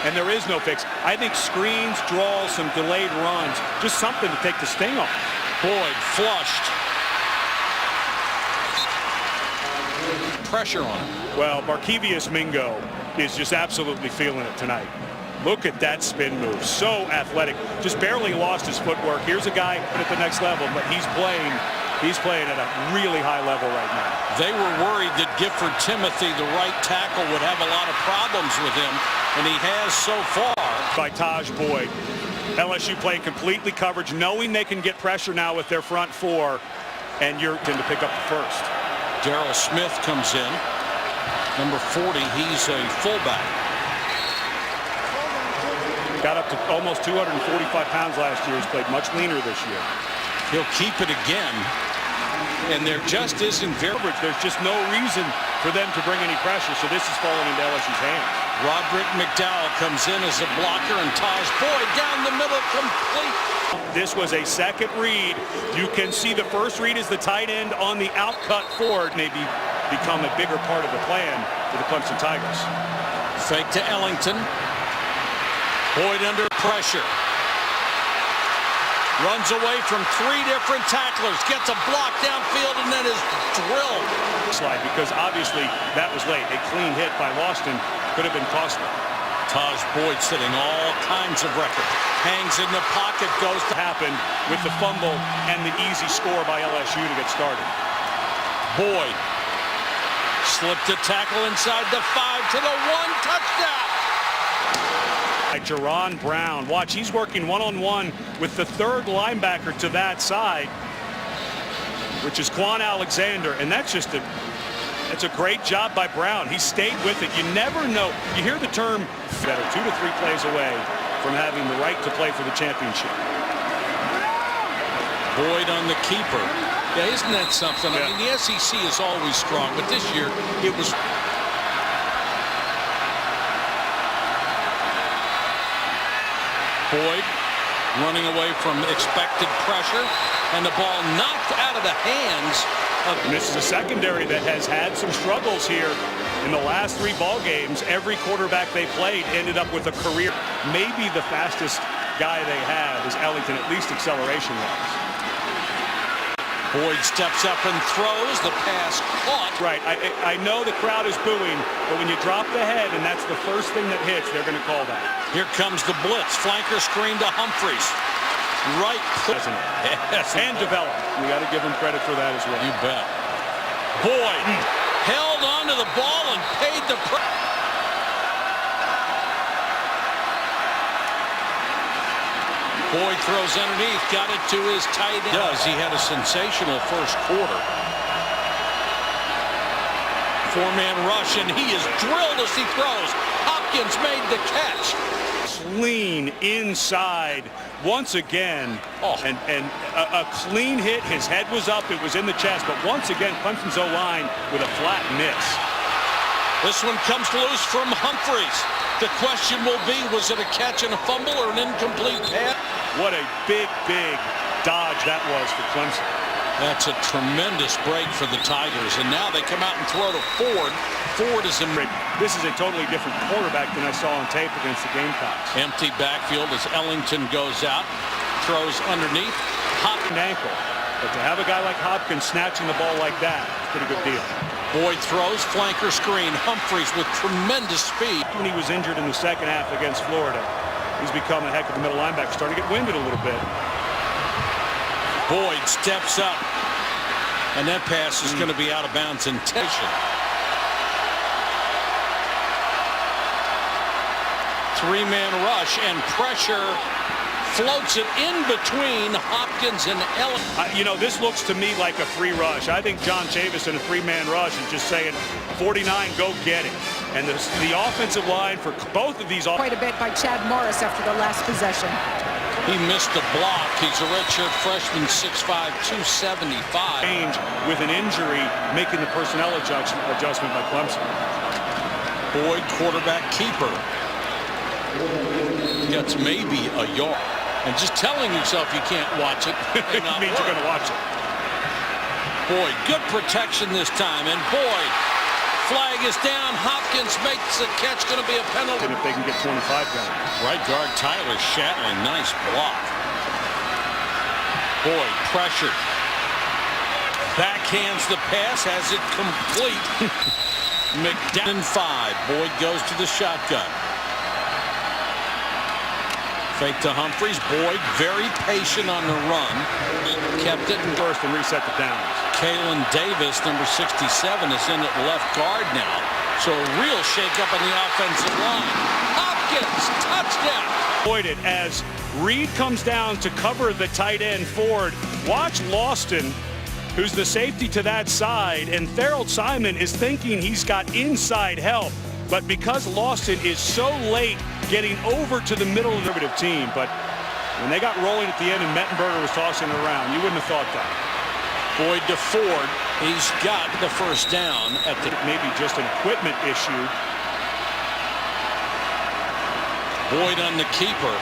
and there is no fix. I think screens, draws, some delayed runs, just something to take the sting off. Boyd flushed. Pressure on him. Well, Markevious Mingo is just absolutely feeling it tonight. Look at that spin move. So athletic. Just barely lost his footwork. Here's a guy at the next level, but he's playing at a really high level right now. They were worried that Gifford Timothy, the right tackle, would have a lot of problems with him, and he has so far. By Taj Boyd. LSU playing completely coverage, knowing they can get pressure now with their front four, and you're going to pick up the first. Darrell Smith comes in. Number 40, he's a fullback. Got up to almost 245 pounds last year. He's played much leaner this year. He'll keep it again. And there just isn't coverage. There's just no reason for them to bring any pressure, so this is falling into LSU's hands. Roderick McDowell comes in as a blocker, and Taj Boyd down the middle, complete. This was a second read. You can see the first read is the tight end on the outcut forward, maybe become a bigger part of the plan for the Clemson Tigers. Fake to Ellington. Boyd under pressure. Runs away from three different tacklers, gets a block downfield, and then is drilled. Slide, because obviously that was late. A clean hit by Lawston could have been costly. Taj Boyd setting all kinds of records. Hangs in the pocket, goes to happen with the fumble and the easy score by LSU to get started. Boyd slipped a tackle inside the 5 to the 1, touchdown. Jerron Brown, watch, he's working one-on-one with the third linebacker to that side, which is Quan Alexander, and that's a great job by Brown. He stayed with it. You never know. You hear the term better, 2 to 3 plays away from having the right to play for the championship. Boyd on the keeper. Yeah, isn't that something? Yeah. I mean, the SEC is always strong, but this year it was. Boyd running away from expected pressure, and the ball knocked out of the hands of. And this is a secondary that has had some struggles here in the last 3 ball games. Every quarterback they played ended up with a career. Maybe the fastest guy they have is Ellington, at least acceleration-wise. Boyd steps up and throws. The pass caught. Right. I know the crowd is booing, but when you drop the head and that's the first thing that hits, they're going to call that. Here comes the blitz. Flanker screen to Humphreys. Right. Yes. And developed. We got to give him credit for that as well. You bet. Boyd held onto the ball and paid the price. Boyd throws underneath, got it to his tight end. He had a sensational first quarter. 4-man rush, and he is drilled as he throws. Hopkins made the catch. Clean inside once again. And a clean hit. His head was up. It was in the chest. But once again, Clemson's O-line with a flat miss. This one comes loose from Humphreys. The question will be, was it a catch and a fumble or an incomplete pass? What a big dodge that was for Clemson. That's a tremendous break for the Tigers, and now they come out and throw to Ford. Ford is in. This is a totally different quarterback than I saw on tape against the Gamecocks. Empty backfield as Ellington goes out, throws underneath. Hopkins ankle, but to have a guy like Hopkins snatching the ball like that, pretty good deal. Boyd throws, flanker screen. Humphreys with tremendous speed. When he was injured in the second half against Florida, he's become a heck of a middle linebacker, starting to get winded a little bit. Boyd steps up, and that pass is going to be out of bounds intention. 3-man rush, and pressure floats it in between Hopkins and Ellington. You know, this looks to me like a free rush. I think John Chavis in a 3-man rush is just saying, 49, go get it. And the offensive line for both of these. Quite a bit by Chad Morris after the last possession. He missed a block. He's a redshirt freshman, 6'5", 275. Change with an injury, making the personnel adjustment by Clemson. Boyd, quarterback keeper. Gets maybe a yard. And just telling yourself you can't watch it. It means you're going to watch it. Boyd, good protection this time. And Boyd flag is down. Hopkins makes the catch. Going to be a penalty. And if they can get 25 going. Right guard Tyler Shatling. Nice block. Boyd pressured. Backhands the pass. Has it complete. McDowell 5. Boyd goes to the shotgun. Fake to Humphreys. Boyd very patient on the run. Kept it in first and reset the downs. Kalen Davis, number 67, is in at left guard now. So a real shakeup in the offensive line. Hopkins, touchdown. Boyd it as Reed comes down to cover the tight end Ford. Watch Lawston, who's the safety to that side, and Thorold Simon is thinking he's got inside help. But because Lawston is so late getting over to the middle of the team, but when they got rolling at the end and Mettenberger was tossing it around, you wouldn't have thought that. Boyd to Ford. He's got the first down at the maybe just an equipment issue. Boyd on the keeper.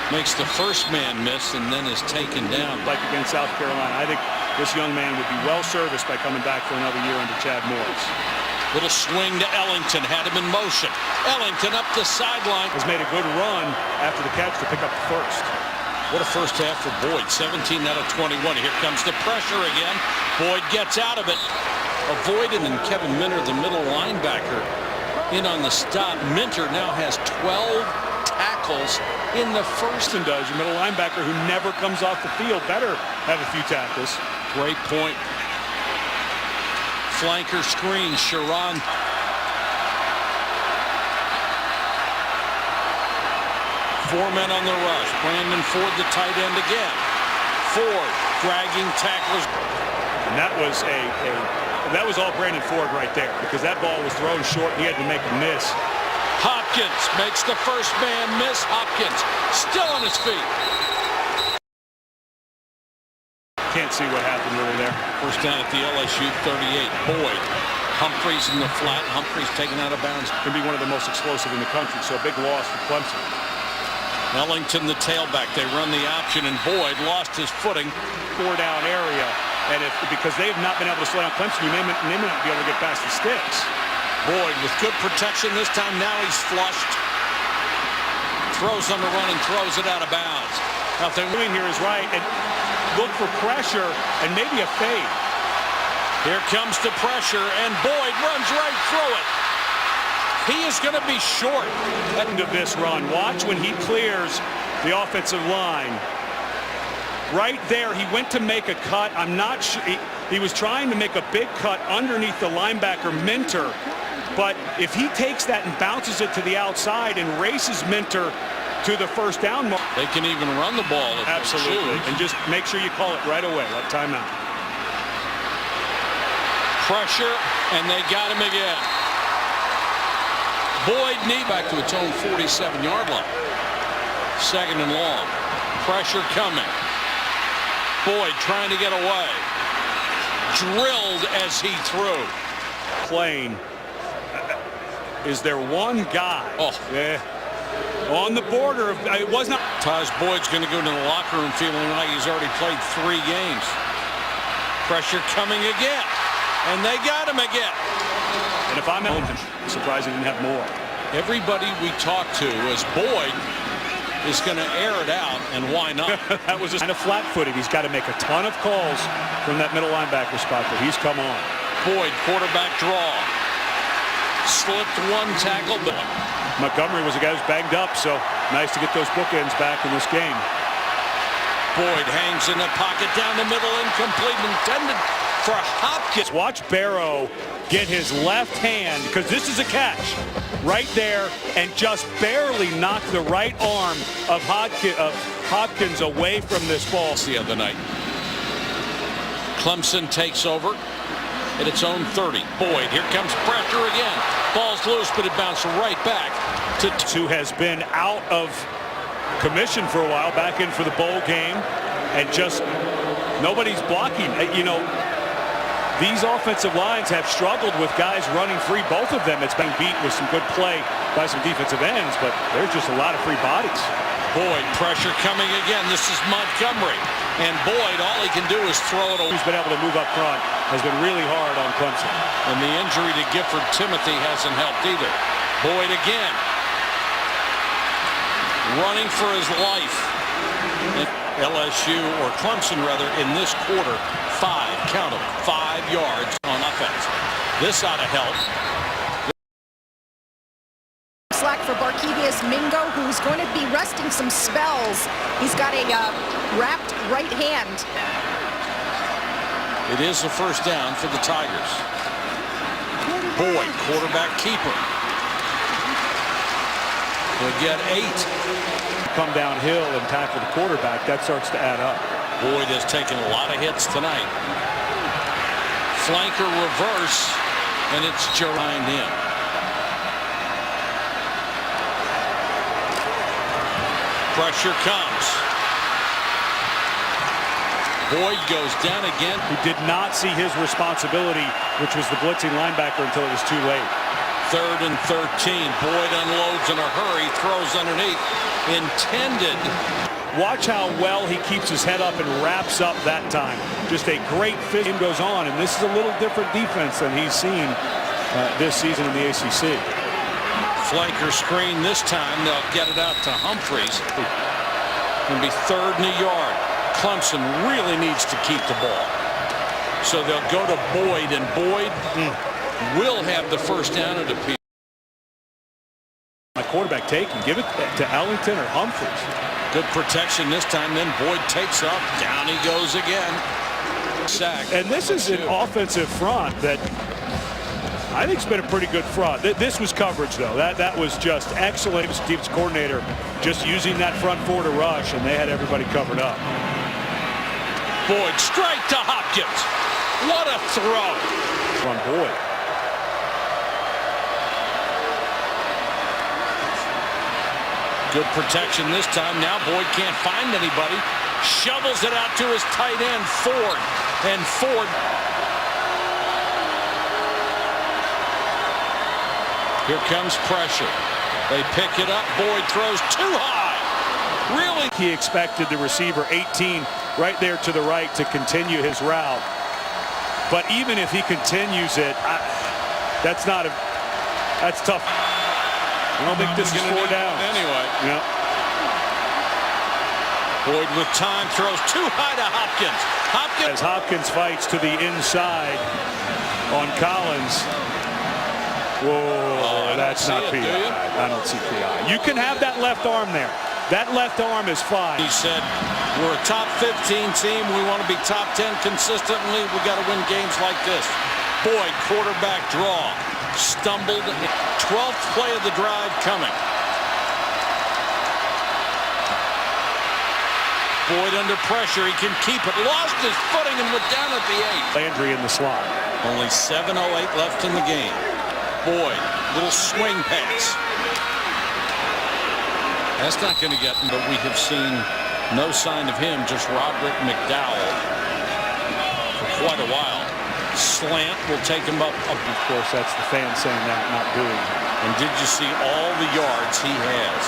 Makes the first man miss and then is taken down. Like against South Carolina, I think this young man would be well serviced by coming back for another year under Chad Morris. Little swing to Ellington, had him in motion. Ellington up the sideline. Has made a good run after the catch to pick up the first. What a first half for Boyd. 17 out of 21. Here comes the pressure again. Boyd gets out of it. Avoided, and Kevin Minter, the middle linebacker, in on the stop. Minter now has 12 tackles in the first. And does your middle linebacker who never comes off the field better have a few tackles. Great point. Flanker screen. Sharon. Four men on the rush. Brandon Ford, the tight end again. Ford dragging tacklers. And that was all Brandon Ford right there, because that ball was thrown short and he had to make a miss. Hopkins makes the first man miss. Hopkins still on his feet. Can't see what happened really there. First down at the LSU 38. Boyd. Humphreys in the flat. Humphreys taken out of bounds. Can be one of the most explosive in the country, so a big loss for Clemson. Ellington, the tailback. They run the option, and Boyd lost his footing. 4-down area, and because they have not been able to slow down Clemson, you may not be able to get past the sticks. Boyd with good protection this time. Now he's flushed. Throws on the run and throws it out of bounds. Now, what they're doing here is right, and look for pressure and maybe a fade. Here comes the pressure, and Boyd runs right through it. He is going to be short. End of this run. Watch when he clears the offensive line. Right there, he went to make a cut. I'm not sure. He was trying to make a big cut underneath the linebacker, Minter. But if he takes that and bounces it to the outside and races Minter to the first down mark. They can even run the ball. Absolutely. And just make sure you call it right away. That timeout. Pressure, and they got him again. Boyd knee back to its own 47-yard line. Second and long. Pressure coming. Boyd trying to get away. Drilled as he threw. Playing. Is there one guy? Oh. Yeah. On the border of, it was not. Taj Boyd's going to go into the locker room feeling like he's already played 3 games. Pressure coming again. And they got him again. And if I'm surprised he didn't have more. Everybody we talked to was Boyd is going to air it out, and why not? That was just kind of flat-footed. He's got to make a ton of calls from that middle linebacker spot, but he's come on. Boyd, quarterback draw. Slipped one tackle. Montgomery was a guy who's banged up, so nice to get those bookends back in this game. Boyd hangs in the pocket down the middle, incomplete, intended for Hopkins. Watch Barrow get his left hand, because this is a catch right there, and just barely knock the right arm of Hopkins away from this ball. The other night. Clemson takes over at its own 30. Boyd, here comes pressure again. Ball's loose, but it bounced right back to who has been out of commission for a while, back in for the bowl game, and just nobody's blocking. You know, these offensive lines have struggled with guys running free. Both of them, it's been beat with some good play by some defensive ends, but there's just a lot of free bodies. Boyd, pressure coming again. This is Montgomery. And Boyd, all he can do is throw it. Who's been able to move up front has been really hard on Clemson. And the injury to Gifford Timothy hasn't helped either. Boyd again. Running for his life. And LSU, or Clemson rather, in this quarter, 5 yards on offense. This ought to help. Slack for Barkevius Mingo, who's going to be resting some spells. He's got a wrapped right hand. It is a first down for the Tigers. Boyd, quarterback keeper. He'll get 8. Come downhill and tackle the quarterback, that starts to add up. Boyd has taken a lot of hits tonight. Flanker reverse, and it's behind him. Pressure comes. Boyd goes down again. Who did not see his responsibility, which was the blitzing linebacker, until it was too late. 3rd and 13. Boyd unloads in a hurry, throws underneath. Intended. Watch how well he keeps his head up and wraps up that time. Just a great fit. Game goes on, and this is a little different defense than he's seen this season in the ACC. Flanker screen this time. They'll get it out to Humphreys. It'll be 3rd and a yard. Clemson really needs to keep the ball. So they'll go to Boyd, and Boyd will have the first down at a piece. My quarterback taken. Give it to Ellington or Humphreys. Good protection this time. Then Boyd takes off. Down he goes again. Sack. And this is an offensive front that I think it's been a pretty good front. This was coverage, though. That was just excellent. Steve's coordinator just using that front four to rush, and they had everybody covered up. Boyd straight to Hopkins. What a throw. From Boyd. Good protection this time. Now Boyd can't find anybody. Shovels it out to his tight end, Ford. And Ford. Here comes pressure. They pick it up. Boyd throws too high. Really? He expected the receiver 18 right there to the right to continue his route. But even if he continues it, that's tough. I don't think this is 4 down. Anyway. Yeah. Boyd with time throws too high to Hopkins. As Hopkins fights to the inside on Collins. Whoa, that's not PI. I don't see PI. You can have that left arm there. That left arm is fine. He said, we're a top 15 team. We want to be top 10 consistently. We got to win games like this. Boyd, quarterback draw. Stumbled. 12th play of the drive coming. Boyd under pressure. He can keep it. Lost his footing and went down at the 8. Landry in the slot. Only 7:08 left in the game. Boyd, little swing pass. That's not going to get him, but we have seen no sign of him, just Roderick McDowell for quite a while. Slant will take him up. Of course, that's the fans saying that, not doing. And did you see all the yards he has?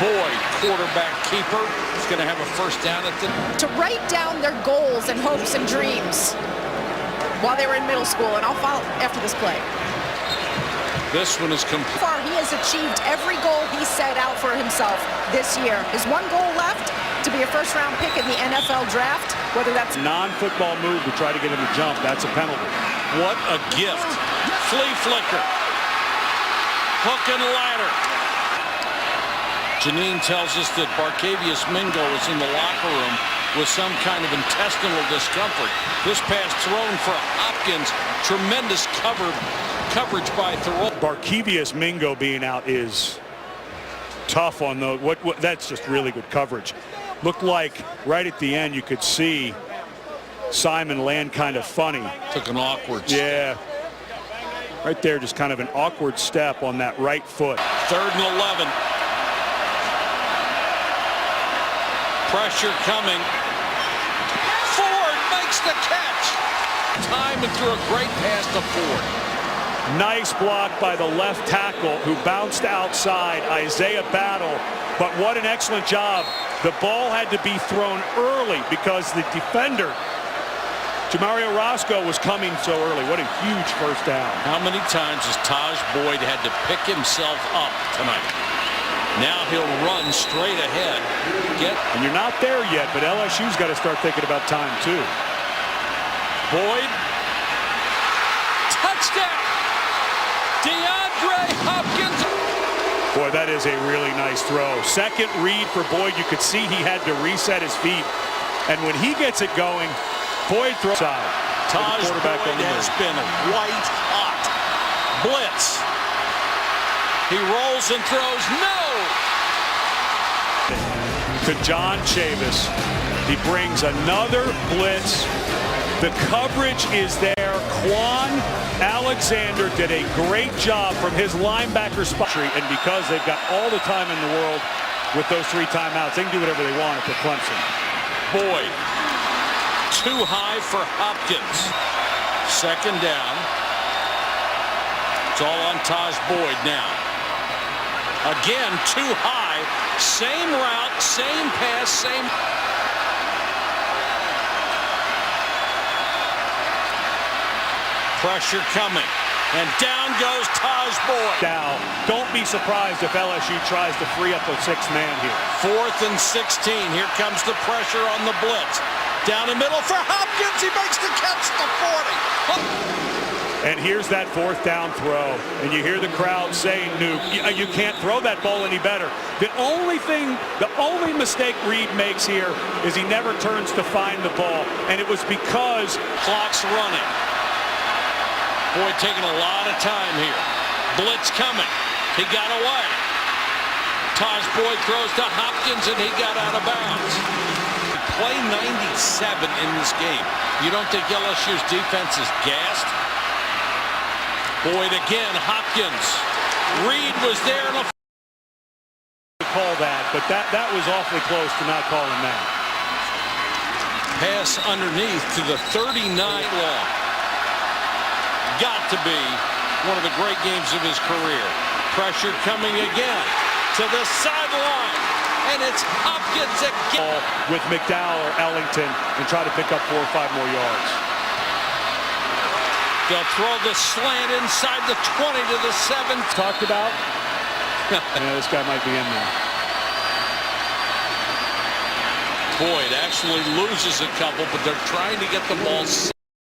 Boyd, quarterback keeper, is going to have a first down at the... To write down their goals and hopes and dreams while they were in middle school, and I'll follow after this play. This one is complete. So far, he has achieved every goal he set out for himself this year. His one goal left to be a first-round pick in the NFL draft, whether that's non-football move to try to get him to jump. That's a penalty. What a gift. Flea flicker. Hook and ladder. Janine tells us that Barkevius Mingo is in the locker room with some kind of intestinal discomfort. This pass thrown for Hopkins. Tremendous coverage by Thoreau. Barkevius Mingo being out is tough on the that's just really good coverage. Looked like right at the end you could see Simon land kind of funny. Took an awkward step. Yeah. Right there, just kind of an awkward step on that right foot. 3rd and 11. Pressure coming. Ford makes the catch. Time and threw a great pass to Ford. Nice block by the left tackle who bounced outside, Isaiah Battle. But what an excellent job. The ball had to be thrown early because the defender, Jamario Roscoe, was coming so early. What a huge first down. How many times has Taj Boyd had to pick himself up tonight? Now he'll run straight ahead. And you're not there yet, but LSU's got to start thinking about time too. Boyd. Touchdown. DeAndre Hopkins. Boy, that is a really nice throw. Second read for Boyd. You could see he had to reset his feet. And when he gets it going, Boyd throws side. Taj Boyd has been white hot. Blitz. He rolls and throws. No! To John Chavis. He brings another blitz. The coverage is there. Quan Alexander did a great job from his linebacker spot. And because they've got all the time in the world with those 3 timeouts, they can do whatever they want for Clemson. Boyd. Too high for Hopkins. Second down. It's all on Taj Boyd now. Again, too high. Same route, same pass, same. Pressure coming. And down goes Taj Boyd. Now, don't be surprised if LSU tries to free up a 6th man here. 4th and 16. Here comes the pressure on the blitz. Down the middle for Hopkins. He makes the catch at the 40. And here's that 4th down throw. And you hear the crowd saying, Nuke, you can't throw that ball any better. The only mistake Reed makes here is he never turns to find the ball. And it was because clock's running. Boyd taking a lot of time here. Blitz coming. He got away. Taj Boyd throws to Hopkins, and he got out of bounds. Play 97 in this game. You don't think LSU's defense is gassed? Boyd again. Hopkins. Reed was there in a call that, but that was awfully close to not calling that. Pass underneath to the 39 long. Got to be one of the great games of his career. Pressure coming again to the sideline, and it's Hopkins again. With McDowell or Ellington and try to pick up 4 or 5 more yards. They'll throw the slant inside the 20 to the 7. Talked about. Yeah, this guy might be in there. Boyd actually loses a couple, but they're trying to get the ball.